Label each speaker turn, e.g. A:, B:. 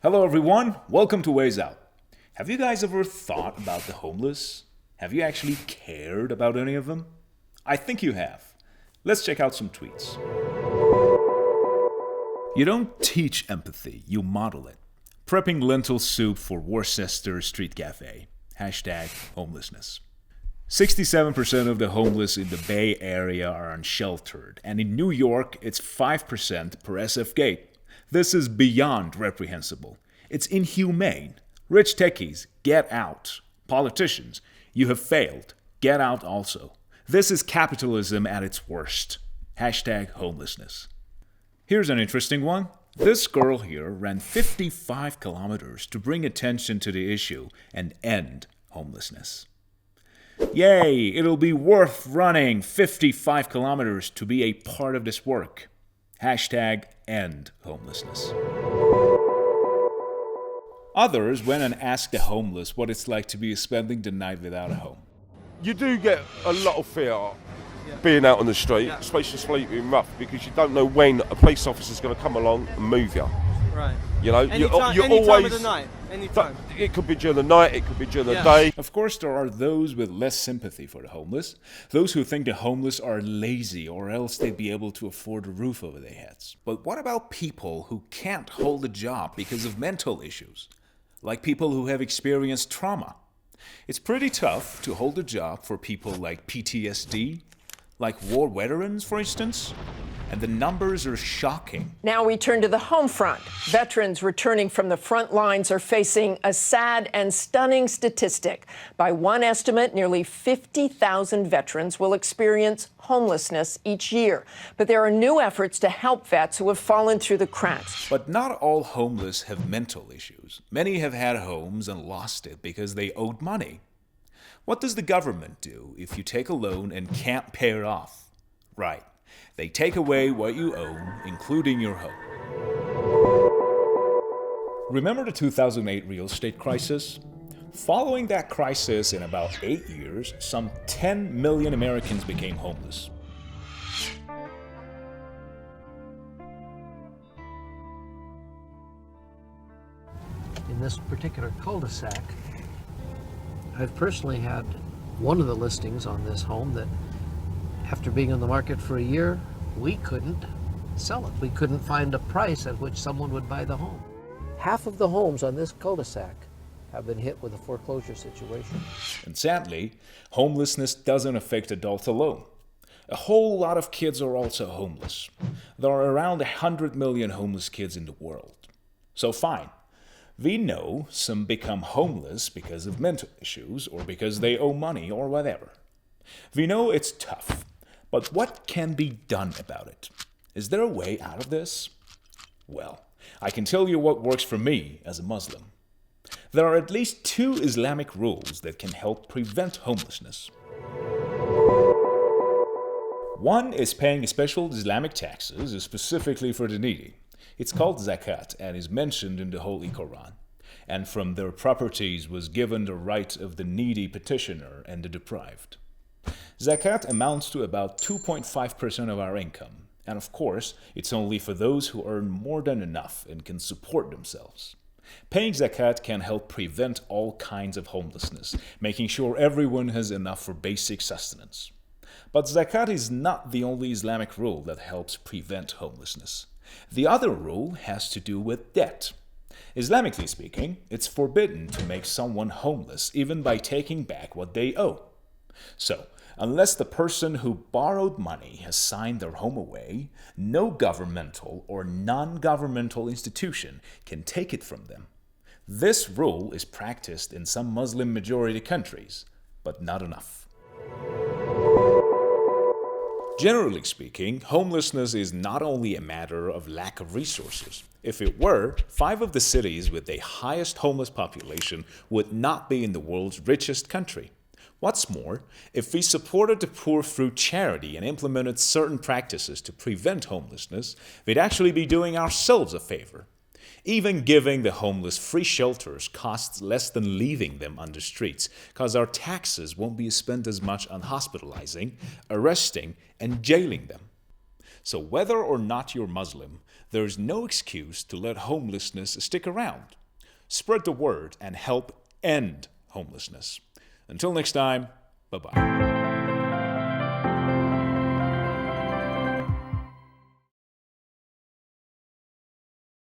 A: Hello everyone, welcome to Ways Out. Have you guys ever thought about the homeless? Have you actually cared about any of them? I think you have. Let's check out some tweets. You don't teach empathy, you model it. Prepping lentil soup for Worcester Street Cafe. Hashtag homelessness. 67% of the homeless in the Bay Area are unsheltered, and in New York it's 5% per SF Gate. This is beyond reprehensible. It's inhumane. Rich techies, get out. Politicians, you have failed. Get out also. This is capitalism at its worst. Hashtag homelessness. Here's an interesting one. This girl here ran 55 kilometers to bring attention to the issue and end homelessness. Yay, it'll be worth running 55 kilometers to be a part of this work. Hashtag end homelessness. Others went and asked the homeless what it's like to be spending the night without a home.
B: You do get a lot of fear being out on the street, especially sleeping rough, because you don't know when a police officer's going to come along and move you.
C: Right.
B: You know,
C: Any
B: you're
C: time
B: always.
C: of the night. Anytime.
B: It could be during the night, it could be during the day.
A: Of course, there are those with less sympathy for the homeless, those who think the homeless are lazy or else they'd be able to afford a roof over their heads. But what about people who can't hold a job because of mental issues? Like people who have experienced trauma. It's pretty tough to hold a job for people like PTSD, like war veterans, for instance. And the numbers are shocking.
D: Now we turn to the home front. Veterans returning from the front lines are facing a sad and stunning statistic. By one estimate, nearly 50,000 veterans will experience homelessness each year. But there are new efforts to help vets who have fallen through the cracks.
A: But not all homeless have mental issues. Many have had homes and lost it because they owed money. What does the government do if you take a loan and can't pay it off? Right. They take away what you own, including your home. Remember the 2008 real estate crisis? Following that crisis in about 8 years, some 10 million Americans became homeless.
E: In this particular cul-de-sac, I've personally had one of the listings on this home that after being on the market for a year, we couldn't sell it. We couldn't find a price at which someone would buy the home. Half of the homes on this cul-de-sac have been hit with a foreclosure situation.
A: And sadly, homelessness doesn't affect adults alone. A whole lot of kids are also homeless. There are around 100 million homeless kids in the world. So fine. We know some become homeless because of mental issues or because they owe money or whatever. We know it's tough. But what can be done about it? Is there a way out of this? Well, I can tell you what works for me as a Muslim. There are at least 2 Islamic rules that can help prevent homelessness. One is paying special Islamic taxes specifically for the needy. It's called zakat and is mentioned in the Holy Quran. And from their properties was given the right of the needy petitioner and the deprived. Zakat amounts to about 2.5% of our income, and of course, it's only for those who earn more than enough and can support themselves. Paying zakat can help prevent all kinds of homelessness, making sure everyone has enough for basic sustenance. But zakat is not the only Islamic rule that helps prevent homelessness. The other rule has to do with debt. Islamically speaking, it's forbidden to make someone homeless even by taking back what they owe. So, unless the person who borrowed money has signed their home away, no governmental or non-governmental institution can take it from them. This rule is practiced in some Muslim-majority countries, but not enough. Generally speaking, homelessness is not only a matter of lack of resources. If it were, 5 of the cities with the highest homeless population would not be in the world's richest country. What's more, if we supported the poor through charity and implemented certain practices to prevent homelessness, we'd actually be doing ourselves a favor. Even giving the homeless free shelters costs less than leaving them on the streets, because our taxes won't be spent as much on hospitalizing, arresting, and jailing them. So whether or not you're Muslim, there's no excuse to let homelessness stick around. Spread the word and help end homelessness. Until next time, bye-bye.